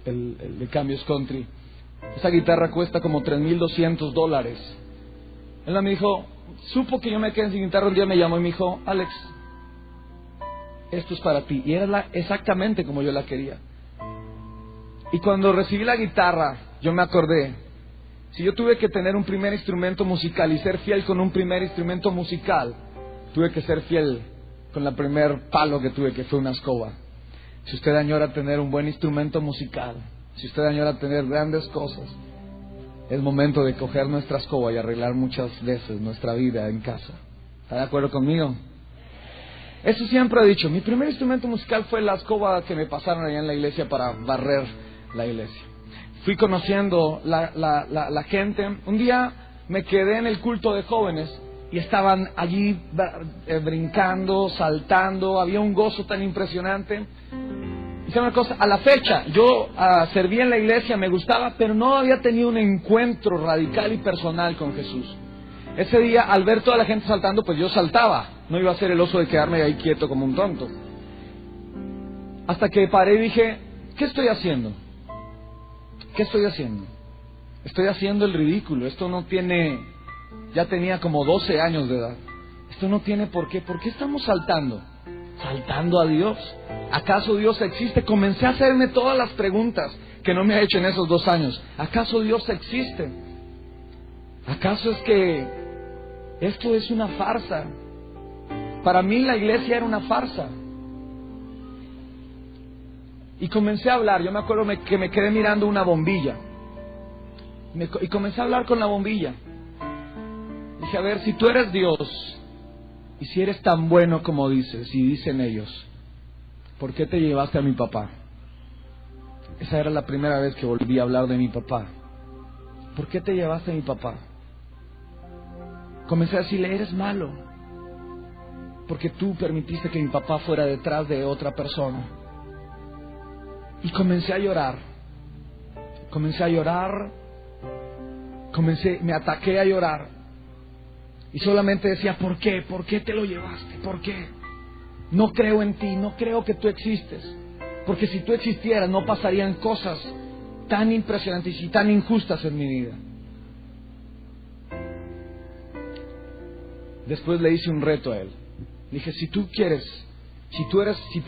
el de cambios country. Esa guitarra cuesta como $3,200. Él me dijo, supo que yo me quedé sin guitarra, un día me llamó y me dijo, Alex, esto es para ti. Y era exactamente como yo la quería. Y cuando recibí la guitarra, yo me acordé, si yo tuve que tener un primer instrumento musical y ser fiel con un primer instrumento musical, tuve que ser fiel con la primer palo que tuve, que fue una escoba. Si usted añora tener un buen instrumento musical, si usted añora tener grandes cosas, es momento de coger nuestra escoba y arreglar muchas veces nuestra vida en casa. ¿Está de acuerdo conmigo? Eso siempre he dicho. Mi primer instrumento musical fue la escoba que me pasaron allá en la iglesia para barrer la iglesia. Fui conociendo la gente. Un día me quedé en el culto de jóvenes y estaban allí brincando, saltando. Había un gozo tan impresionante. Y sabe una cosa, a la fecha yo serví en la iglesia, me gustaba, pero no había tenido un encuentro radical y personal con Jesús. Ese día, al ver toda la gente saltando, pues yo saltaba. No iba a ser el oso de quedarme ahí quieto como un tonto. Hasta que paré y dije, ¿qué estoy haciendo? ¿Qué estoy haciendo? Estoy haciendo el ridículo. Esto no tiene... Ya tenía como 12 años de edad. Esto no tiene por qué. ¿Por qué estamos saltando? ¿Saltando a Dios? ¿Acaso Dios existe? Comencé a hacerme todas las preguntas que no me ha hecho en esos 2 años. ¿Acaso Dios existe? ¿Acaso es que esto es una farsa? Para mí la iglesia era una farsa. Y comencé a hablar. Yo me acuerdo que me quedé mirando una bombilla. Y comencé a hablar con la bombilla. Dije, a ver, si tú eres Dios y si eres tan bueno como dices y dicen ellos, ¿por qué te llevaste a mi papá? Esa era la primera vez que volví a hablar de mi papá. ¿Por qué te llevaste a mi papá? Comencé a decirle, eres malo, porque tú permitiste que mi papá fuera detrás de otra persona. Y comencé a llorar. Me ataqué a llorar. Y solamente decía, ¿por qué? ¿Por qué te lo llevaste? ¿Por qué? No creo en ti, no creo que tú existes. Porque si tú existieras no pasarían cosas tan impresionantes y tan injustas en mi vida. Después le hice un reto a él. Le dije, si tú quieres, si tú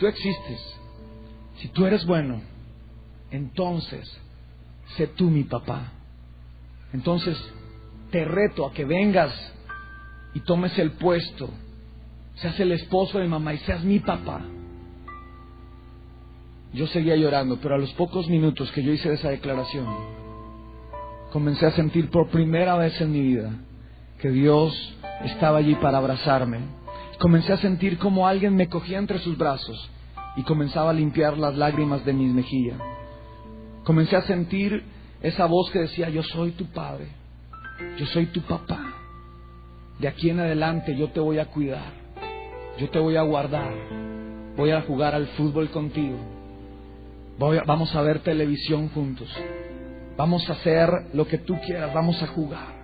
existes, si tú eres bueno, entonces sé tú mi papá. Entonces te reto a que vengas y tomes el puesto, seas el esposo de mi mamá y seas mi papá. Yo seguía llorando, pero a los pocos minutos que yo hice esa declaración, comencé a sentir por primera vez en mi vida que Dios estaba allí para abrazarme. Comencé a sentir como alguien me cogía entre sus brazos y comenzaba a limpiar las lágrimas de mis mejillas. Comencé a sentir esa voz que decía, yo soy tu padre, yo soy tu papá. De aquí en adelante yo te voy a cuidar, yo te voy a guardar, voy a jugar al fútbol contigo, vamos a ver televisión juntos, vamos a hacer lo que tú quieras, vamos a jugar.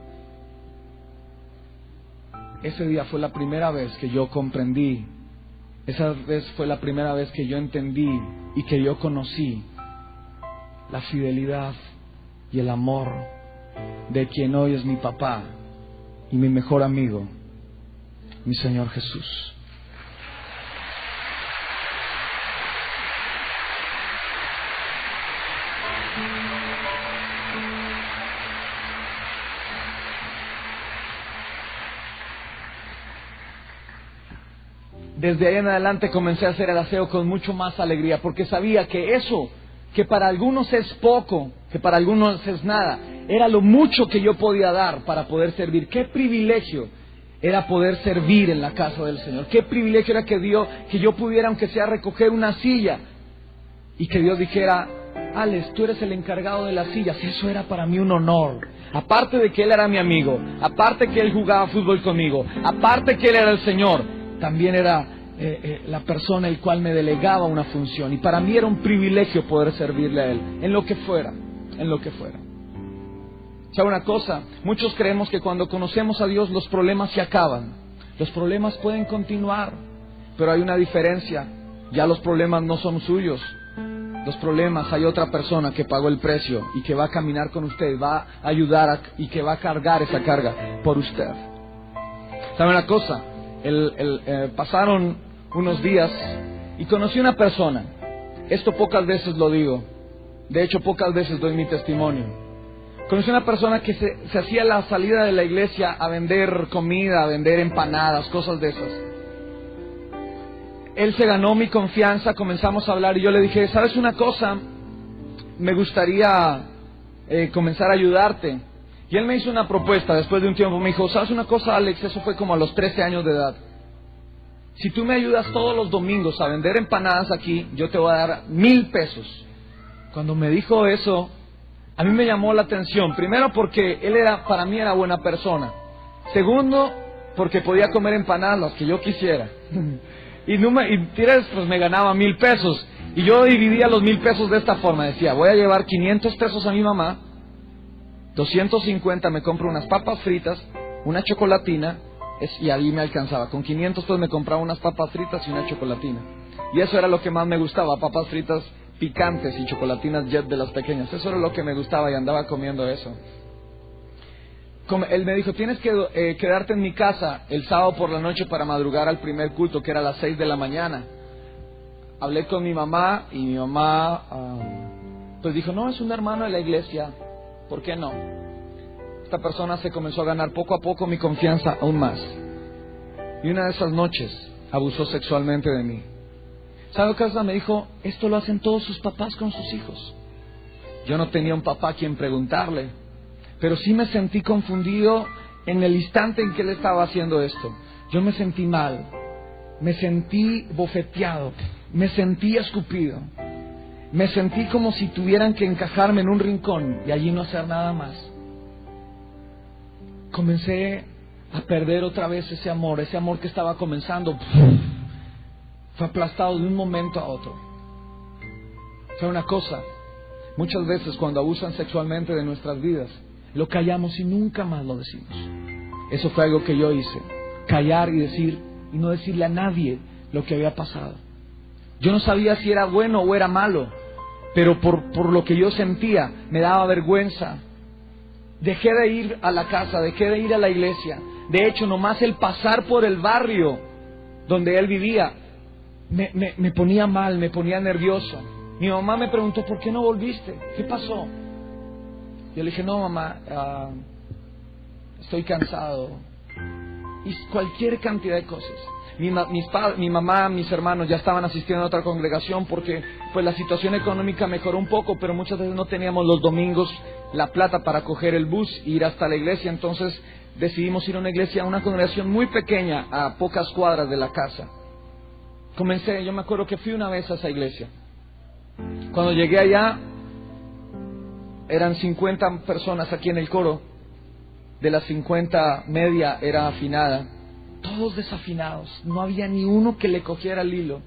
Ese día fue la primera vez que yo comprendí, esa vez fue la primera vez que yo entendí y que yo conocí la fidelidad y el amor de quien hoy es mi papá y mi mejor amigo, mi Señor Jesús. Desde ahí en adelante comencé a hacer el aseo con mucho más alegría, porque sabía que eso, que para algunos es poco, que para algunos es nada, era lo mucho que yo podía dar para poder servir. Qué privilegio era poder servir en la casa del Señor. Qué privilegio era que yo pudiera, aunque sea, recoger una silla y que Dios dijera, Alex, tú eres el encargado de las sillas. Eso era para mí un honor. Aparte de que Él era mi amigo, aparte que Él jugaba fútbol conmigo, aparte que Él era el Señor, también era la persona el cual me delegaba una función. Y para mí era un privilegio poder servirle a Él, en lo que fuera, en lo que fuera. ¿Sabe una cosa? Muchos creemos que cuando conocemos a Dios los problemas se acaban. Los problemas pueden continuar, pero hay una diferencia. Ya los problemas no son suyos. los problemas, hay otra persona que pagó el precio y que va a caminar con usted, va a ayudar y que va a cargar esa carga por usted. ¿Sabe una cosa? Pasaron unos días y conocí una persona. Esto pocas veces lo digo. De hecho, pocas veces doy mi testimonio. Conocí una persona que se hacía la salida de la iglesia a vender comida, a vender empanadas, cosas de esas. Él se ganó mi confianza, comenzamos a hablar y yo le dije, ¿sabes una cosa? Me gustaría comenzar a ayudarte. Y él me hizo una propuesta después de un tiempo. Me dijo, ¿sabes una cosa, Alex? Eso fue como a los 13 años de edad. Si tú me ayudas todos los domingos a vender empanadas aquí, yo te voy a dar 1,000 pesos. Cuando me dijo eso, a mí me llamó la atención. Primero porque él para mí era buena persona. Segundo, porque podía comer empanadas las que yo quisiera. Y tres, pues me ganaba 1,000 pesos. Y yo dividía los 1,000 pesos de esta forma. Decía, voy a llevar 500 pesos a mi mamá, 250 me compro unas papas fritas, una chocolatina, y ahí me alcanzaba. Con 500 pues me compraba unas papas fritas y una chocolatina. Y eso era lo que más me gustaba, papas fritas picantes y chocolatinas Jet de las pequeñas. Eso era lo que me gustaba y andaba comiendo eso. Él me dijo, tienes que quedarte en mi casa el sábado por la noche para madrugar al primer culto, que era a las 6 de la mañana. Hablé con mi mamá y mi mamá pues dijo, no, es un hermano de la iglesia, ¿por qué no? Esta persona se comenzó a ganar poco a poco mi confianza aún más. Y una de esas noches abusó sexualmente de mí. ¿Sabe qué? Me dijo, esto lo hacen todos sus papás con sus hijos. Yo no tenía un papá a quien preguntarle, pero sí me sentí confundido en el instante en que él estaba haciendo esto. Yo me sentí mal, me sentí bofeteado, me sentí escupido, me sentí como si tuvieran que encajarme en un rincón y allí no hacer nada más. Comencé a perder otra vez ese amor que estaba comenzando. Fue aplastado de un momento a otro. Fue una cosa, muchas veces cuando abusan sexualmente de nuestras vidas, lo callamos y nunca más lo decimos. Eso fue algo que yo hice, callar y decir, y no decirle a nadie lo que había pasado. Yo no sabía si era bueno o era malo, pero por lo que yo sentía, me daba vergüenza. Dejé de ir a la casa, dejé de ir a la iglesia. De hecho, nomás el pasar por el barrio donde él vivía, me ponía mal, me ponía nervioso. Mi mamá me preguntó, ¿por qué no volviste? ¿Qué pasó? Yo le dije, no mamá, estoy cansado. Y cualquier cantidad de cosas. Mi mamá, mis hermanos ya estaban asistiendo a otra congregación porque pues la situación económica mejoró un poco, pero muchas veces no teníamos los domingos la plata para coger el bus e ir hasta la iglesia. Entonces decidimos ir a una iglesia, a una congregación muy pequeña, a pocas cuadras de la casa. Yo me acuerdo que fui una vez a esa iglesia. Cuando llegué allá, eran 50 personas aquí en el coro. De las 50, media era afinada. Todos desafinados. No había ni uno que le cogiera el hilo.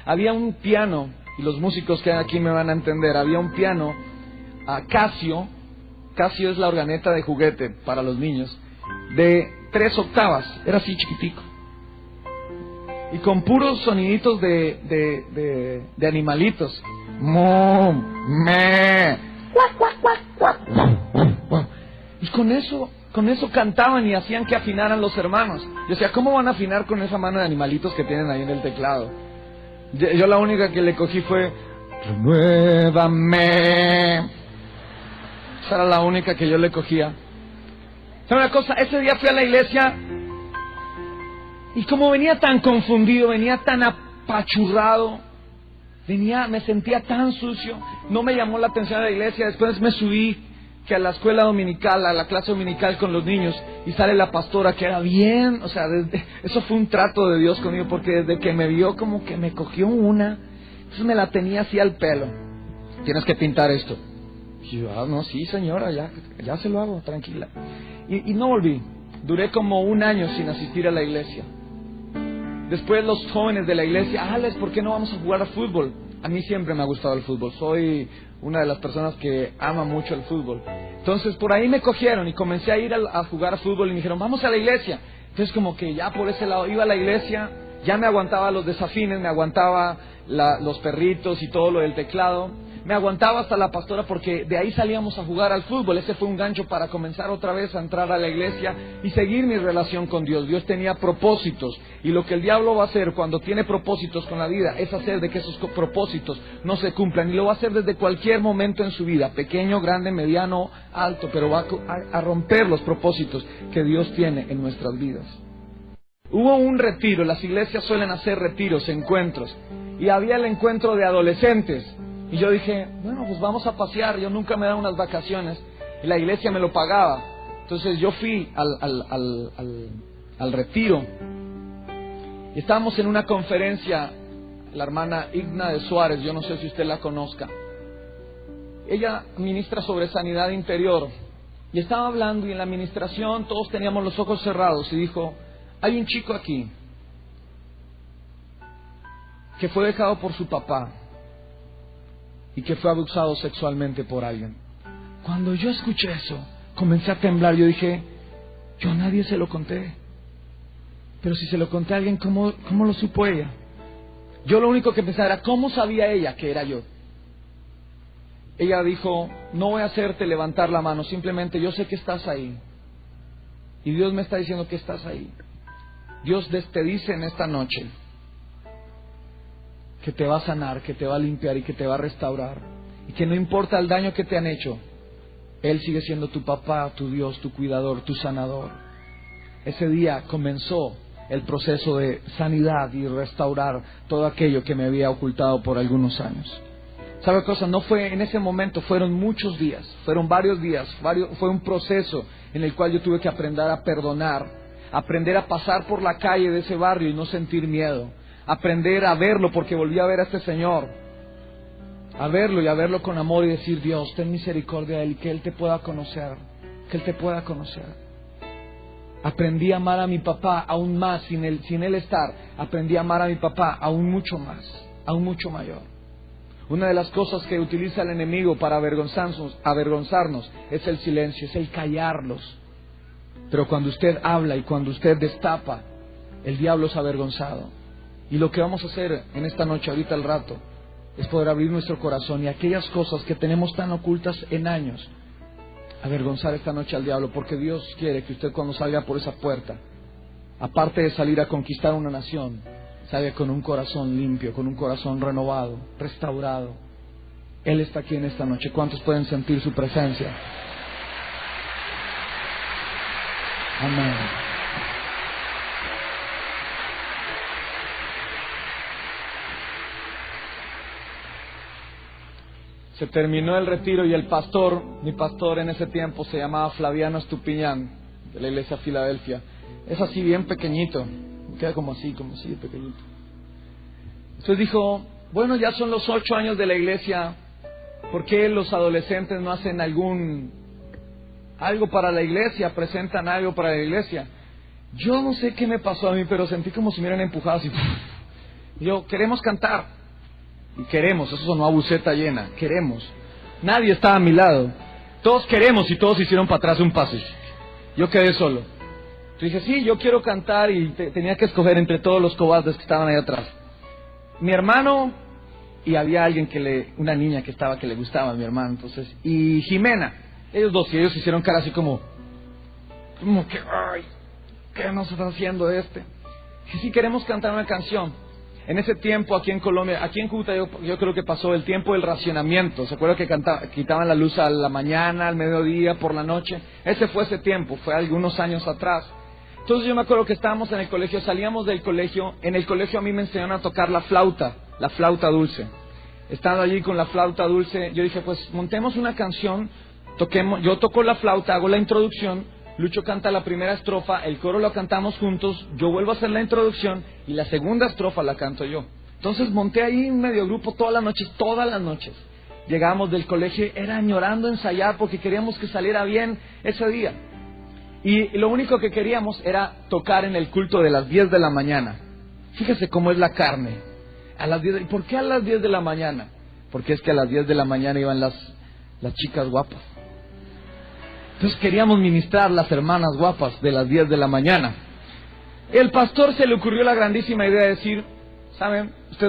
Había un piano, y los músicos que hay aquí me van a entender. Había un piano Casio. Casio es la organeta de juguete para los niños. De 3 octavas. Era así chiquitico. Y con puros soniditos de animalitos. Mom, me. Y con eso cantaban y hacían que afinaran los hermanos. Yo decía, ¿cómo van a afinar con esa mano de animalitos que tienen ahí en el teclado? Yo la única que le cogí fue renuévame. Esa era la única que yo le cogía. ¿Sabe una cosa? Ese día fui a la iglesia y como venía tan confundido, venía tan apachurrado, me sentía tan sucio, no me llamó la atención a la iglesia. Después me subí que a la escuela dominical, a la clase dominical con los niños, y sale la pastora que era bien, o sea, eso fue un trato de Dios conmigo, porque desde que me vio como que me cogió una, entonces me la tenía así al pelo. Tienes que pintar esto. Y yo, no, sí señora, ya se lo hago, tranquila. Y no volví, duré como 1 año sin asistir a la iglesia. Después los jóvenes de la iglesia, Alex, ¿por qué no vamos a jugar a fútbol? A mí siempre me ha gustado el fútbol, soy una de las personas que ama mucho el fútbol. Entonces por ahí me cogieron y comencé a ir a jugar a fútbol y me dijeron, vamos a la iglesia. Entonces como que ya por ese lado iba a la iglesia, ya me aguantaba los desafines, me aguantaba los perritos y todo lo del teclado. me aguantaba hasta la pastora porque de ahí salíamos a jugar al fútbol. Ese fue un gancho para comenzar otra vez a entrar a la iglesia y seguir mi relación con Dios. Dios tenía propósitos, y lo que el diablo va a hacer cuando tiene propósitos con la vida es hacer de que esos propósitos no se cumplan, y lo va a hacer desde cualquier momento en su vida, pequeño, grande, mediano, alto, pero va a romper los propósitos que Dios tiene en nuestras vidas. Hubo un retiro, las iglesias suelen hacer retiros, encuentros, y había el encuentro de adolescentes. Y yo dije, bueno, pues vamos a pasear. Yo nunca me daba unas vacaciones y la iglesia me lo pagaba. Entonces yo fui al retiro. Y estábamos en una conferencia, la hermana Igna de Suárez, yo no sé si usted la conozca. Ella ministra sobre sanidad interior. Y estaba hablando, y en la administración todos teníamos los ojos cerrados, y dijo, hay un chico aquí que fue dejado por su papá y que fue abusado sexualmente por alguien. Cuando yo escuché eso, comencé a temblar. Yo dije, yo a nadie se lo conté. Pero si se lo conté a alguien, ¿cómo lo supo ella? Yo lo único que pensaba era, ¿cómo sabía ella que era yo? Ella dijo, no voy a hacerte levantar la mano, simplemente yo sé que estás ahí. Y Dios me está diciendo que estás ahí. Dios te dice en esta noche que te va a sanar, que te va a limpiar y que te va a restaurar. Y que no importa el daño que te han hecho, Él sigue siendo tu papá, tu Dios, tu cuidador, tu sanador. Ese día comenzó el proceso de sanidad y restaurar todo aquello que me había ocultado por algunos años. ¿Sabe cosa? No fue en ese momento, fueron muchos días, fueron varios días, fue un proceso en el cual yo tuve que aprender a perdonar, aprender a pasar por la calle de ese barrio y no sentir miedo, aprender a verlo, porque volví a ver a este señor, a verlo y a verlo con amor y decir, Dios, ten misericordia de él, que él te pueda conocer, que él te pueda conocer. Aprendí a amar a mi papá aún más, sin él estar, aprendí a amar a mi papá aún mucho más, aún mucho mayor. Una de las cosas que utiliza el enemigo para avergonzarnos es el silencio, es el callarlos. Pero cuando usted habla y cuando usted destapa, el diablo es avergonzado. Y lo que vamos a hacer en esta noche, ahorita al rato, es poder abrir nuestro corazón y aquellas cosas que tenemos tan ocultas en años, avergonzar esta noche al diablo, porque Dios quiere que usted, cuando salga por esa puerta, aparte de salir a conquistar una nación, salga con un corazón limpio, con un corazón renovado, restaurado. Él está aquí en esta noche. ¿Cuántos pueden sentir su presencia? Amén. Se terminó el retiro y el pastor, mi pastor en ese tiempo se llamaba Flaviano Estupiñán, de la iglesia de Filadelfia. Es así bien pequeñito, queda como así de pequeñito. Entonces dijo, bueno, ya son los 8 años de la iglesia, ¿por qué los adolescentes no hacen algo para la iglesia, presentan algo para la iglesia? Yo no sé qué me pasó a mí, pero sentí como si me hubieran empujado así. Yo, queremos cantar. Y queremos, eso sonó a buceta llena, queremos. Nadie estaba a mi lado. Todos queremos, y todos hicieron para atrás un paso. Yo quedé solo. Entonces dije, sí, yo quiero cantar, y tenía que escoger entre todos los cobardes que estaban ahí atrás. Mi hermano, y había alguien una niña que le gustaba a mi hermano, entonces, y Jimena. Ellos dos, y ellos hicieron cara así como que, ay, ¿qué nos está haciendo este? Y sí, queremos cantar una canción. En ese tiempo, aquí en Colombia, aquí en Cúcuta, yo creo que pasó el tiempo del racionamiento. ¿Se acuerda que quitaban la luz a la mañana, al mediodía, por la noche? Ese tiempo, fue algunos años atrás. Entonces yo me acuerdo que estábamos en el colegio, salíamos del colegio. En el colegio a mí me enseñaron a tocar la flauta dulce. Estando allí con la flauta dulce, yo dije, pues montemos una canción, yo toco la flauta, hago la introducción, Lucho canta la primera estrofa, el coro lo cantamos juntos, yo vuelvo a hacer la introducción y la segunda estrofa la canto yo. Entonces monté ahí un medio grupo todas las noches. Llegábamos del colegio, era añorando ensayar porque queríamos que saliera bien ese día. Y lo único que queríamos era tocar en el culto de las 10 de la mañana. Fíjese cómo es la carne. ¿Y por qué a las 10 de la mañana? Porque es que a las 10 de la mañana iban las chicas guapas. Entonces queríamos ministrar las hermanas guapas de las 10 de la mañana. El pastor se le ocurrió la grandísima idea de decir, ¿saben? Ustedes